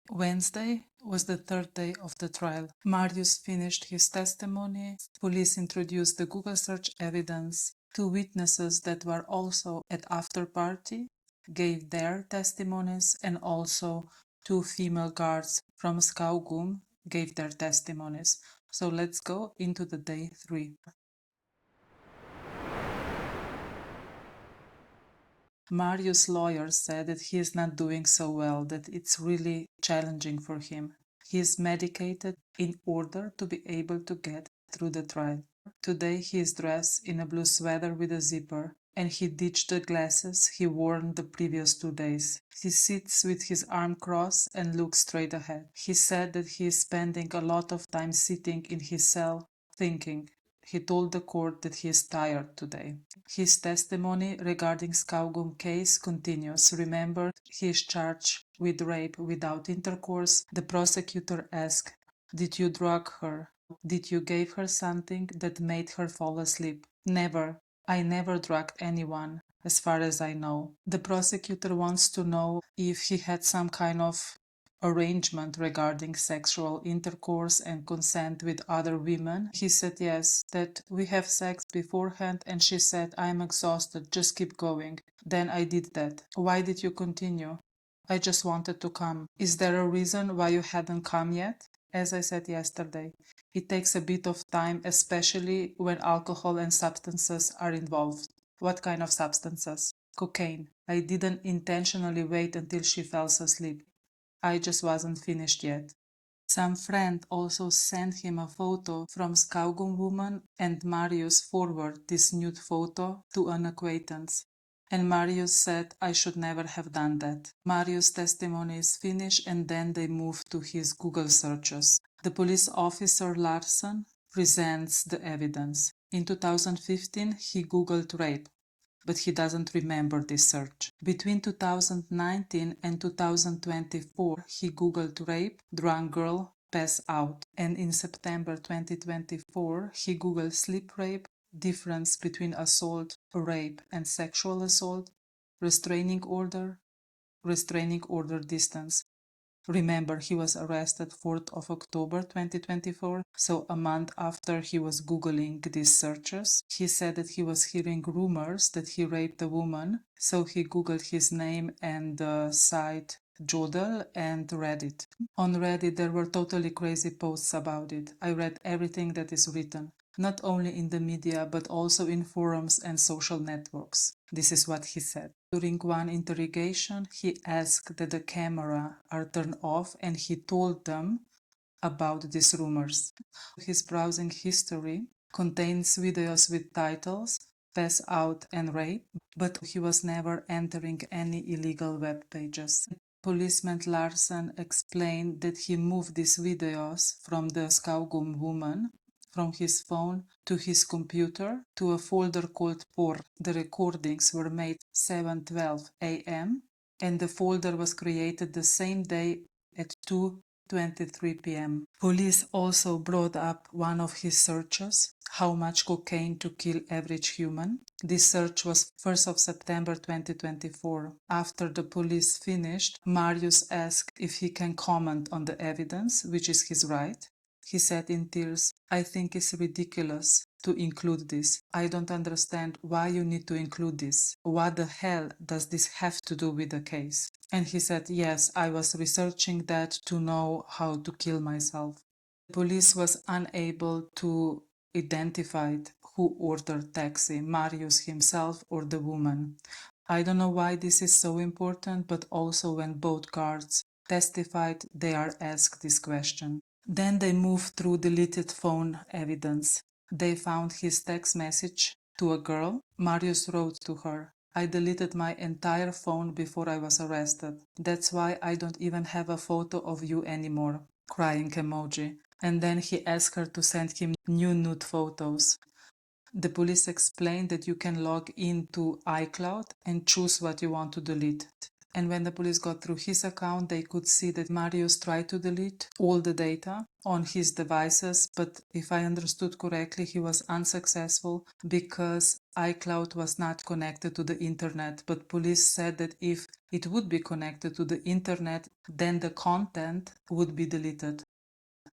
Wednesday was the third day of the trial. Marius finished his testimony. Police introduced the Google search evidence. Two witnesses that were also at Afterparty gave their testimonies, and also two female guards from Skaugum gave their testimonies. So let's go into the day 3. Marius' lawyer said that he is not doing so well, that it's really challenging for him. He is medicated in order to be able to get through the trial. Today he is dressed in a blue sweater with a zipper, and he ditched the glasses he wore the previous 2 days. He sits with his arm crossed and looks straight ahead. He said that he is spending a lot of time sitting in his cell, thinking. He told the court that he is tired today. His testimony regarding Skaugum case continues. Remember, he is charged with rape without intercourse. The prosecutor asked, "Did you drug her? Did you give her something that made her fall asleep?" "Never. I never drugged anyone, as far as I know." The prosecutor wants to know if he had some kind of arrangement regarding sexual intercourse and consent with other women. He said yes, that we have sex beforehand, and she said, "I'm exhausted, just keep going." Then I did that. "Why did you continue?" "I just wanted to come." "Is there a reason why you hadn't come yet?" "As I said yesterday, it takes a bit of time, especially when alcohol and substances are involved." "What kind of substances?" "Cocaine. I didn't intentionally wait until she fell asleep. I just wasn't finished yet." Some friend also sent him a photo from Skaugum woman, and Marius forwarded this nude photo to an acquaintance. And Marius said, "I should never have done that." Marius' testimony is finished, and then they move to his Google searches. The police officer Larsen presents the evidence. In 2015, he Googled rape, but he doesn't remember this search. Between 2019 and 2024, he Googled rape, drunk girl, pass out. And in September 2024, he Googled sleep rape, difference between assault, rape, and sexual assault, restraining order distance. Remember, he was arrested 4th of October 2024, so a month after he was Googling these searches. He said that he was hearing rumors that he raped a woman, so he Googled his name and the site Jodel and Reddit. On Reddit, there were totally crazy posts about it. I read everything that is written, not only in the media, but also in forums and social networks. This is what he said. During one interrogation, he asked that the camera are turned off, and he told them about these rumors. His browsing history contains videos with titles "Pass Out" and "Rape", but he was never entering any illegal web pages. Policeman Larsen explained that he moved these videos from the Skaugum woman from his phone to his computer to a folder called porn. The recordings were made 7:12 a.m. and the folder was created the same day at 2:23 p.m. Police also brought up one of his searches, how much cocaine to kill average human. This search was 1st of September 2024. After the police finished, Marius asked if he can comment on the evidence, which is his right. He said in tears, "I think it's ridiculous to include this. I don't understand why you need to include this. What the hell does this have to do with the case?" And he said, "Yes, I was researching that to know how to kill myself." The police was unable to identify who ordered taxi, Marius himself or the woman. I don't know why this is so important, but also when both guards testified, they are asked this question. Then they moved through deleted phone evidence. They found his text message to a girl. Marius wrote to her, "I deleted my entire phone before I was arrested. That's why I don't even have a photo of you anymore." Crying emoji. And then he asked her to send him new nude photos. The police explained that you can log into iCloud and choose what you want to delete. And when the police got through his account, they could see that Marius tried to delete all the data on his devices, but if I understood correctly, he was unsuccessful because iCloud was not connected to the internet. But police said that if it would be connected to the internet, then the content would be deleted.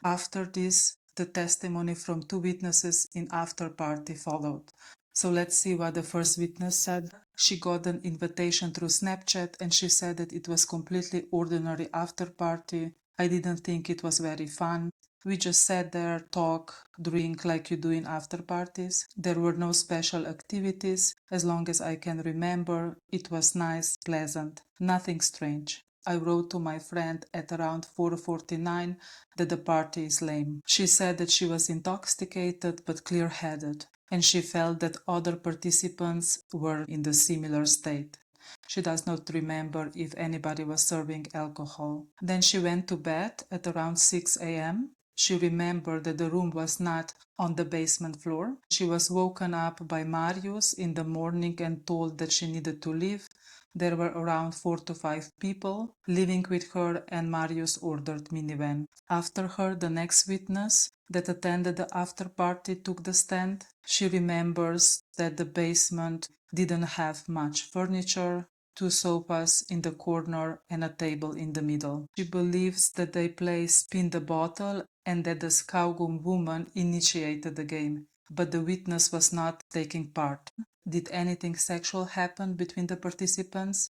After this, the testimony from 2 witnesses in Afterparty followed. So let's see what the first witness said. She got an invitation through Snapchat and she said that it was completely ordinary Afterparty. I didn't think it was very fun. We just sat there, talk, drink like you do in after parties. There were no special activities. As long as I can remember, it was nice, pleasant, nothing strange. I wrote to my friend at around 4:49 that the party is lame. She said that she was intoxicated but clear-headed, and she felt that other participants were in the similar state. She does not remember if anybody was serving alcohol. Then she went to bed at around 6 a.m. She remembered that the room was not on the basement floor. She was woken up by Marius in the morning and told that she needed to leave. There were around 4 to 5 people living with her and Marius ordered minivan. After her, the next witness that attended the after party took the stand. She remembers that the basement didn't have much furniture, 2 sofas in the corner and a table in the middle. She believes that they play spin the bottle and that the Skaugum woman initiated the game, but the witness was not taking part. Did anything sexual happen between the participants?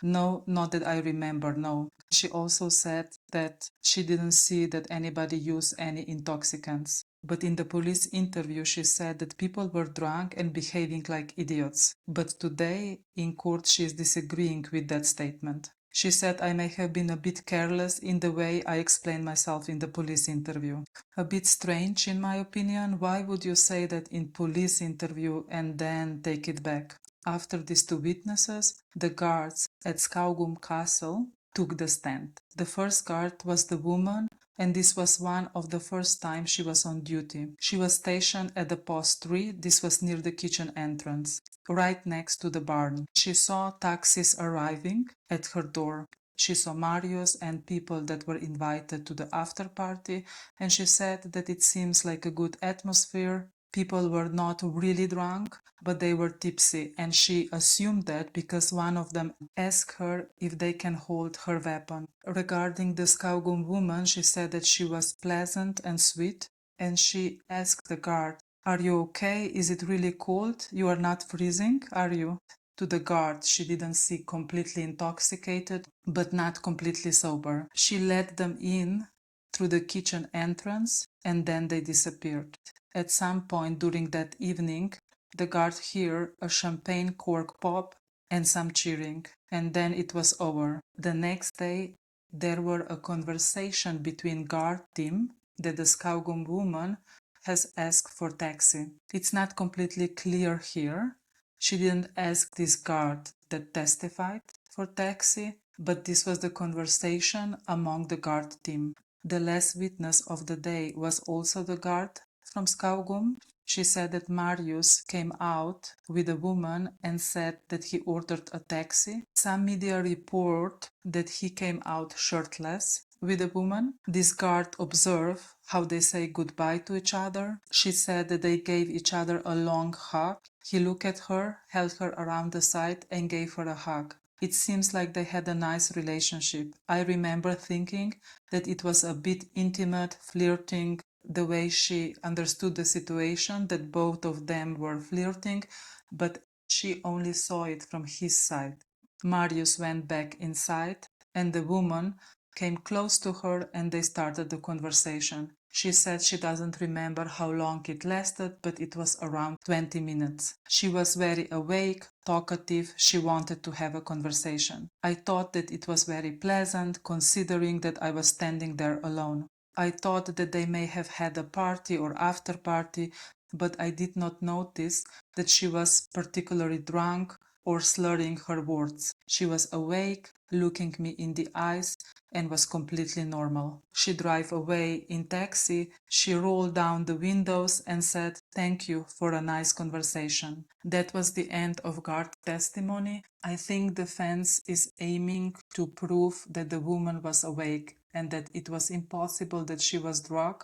No, not that I remember, no. She also said that she didn't see that anybody used any intoxicants. But in the police interview, she said that people were drunk and behaving like idiots. But today, in court, she is disagreeing with that statement. She said I may have been a bit careless in the way I explained myself in the police interview. A bit strange, in my opinion. Why would you say that in police interview and then take it back? After these 2 witnesses, the guards at Skaugum Castle took the stand. The first guard was the woman, and this was one of the first times she was on duty. She was stationed at the post 3, this was near the kitchen entrance, right next to the barn. She saw taxis arriving at her door. She saw Marius and people that were invited to the after party, and she said that it seems like a good atmosphere. People were not really drunk, but they were tipsy, and she assumed that because one of them asked her if they can hold her weapon. Regarding the Skaugum woman, she said that she was pleasant and sweet, and she asked the guard, "Are you okay? Is it really cold? You are not freezing, are you?" To the guard, she didn't see completely intoxicated, but not completely sober. She led them in through the kitchen entrance, and then they disappeared. At some point during that evening, the guard heard a champagne cork pop and some cheering, and then it was over. The next day, there were a conversation between guard team that the Skaugum woman has asked for taxi. It's not completely clear here. She didn't ask this guard that testified for taxi, but this was the conversation among the guard team. The last witness of the day was also the guard from Skaugum. She said that Marius came out with a woman and said that he ordered a taxi. Some media report that he came out shirtless with a woman. This guard observed how they say goodbye to each other. She said that they gave each other a long hug. He looked at her, held her around the side and gave her a hug. It seems like they had a nice relationship. I remember thinking that it was a bit intimate, flirting, the way she understood the situation, that both of them were flirting, but she only saw it from his side. Marius went back inside, and the woman came close to her and they started the conversation. She said she doesn't remember how long it lasted, but it was around 20 minutes. She was very awake, talkative, she wanted to have a conversation. I thought that it was very pleasant, considering that I was standing there alone. I thought that they may have had a party or after party, but I did not notice that she was particularly drunk or slurring her words. She was awake, looking me in the eyes, and was completely normal. She drove away in taxi, she rolled down the windows and said, "Thank you for a nice conversation." That was the end of guard testimony. I think defense is aiming to prove that the woman was awake and that it was impossible that she was drunk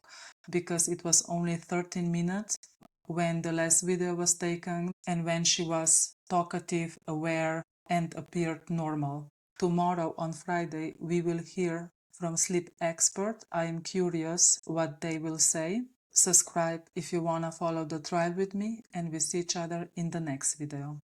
because it was only 13 minutes when the last video was taken and when she was talkative, aware, and appeared normal. Tomorrow on Friday, we will hear from sleep expert. I am curious what they will say. Subscribe if you wanna follow the trial with me, and we see each other in the next video.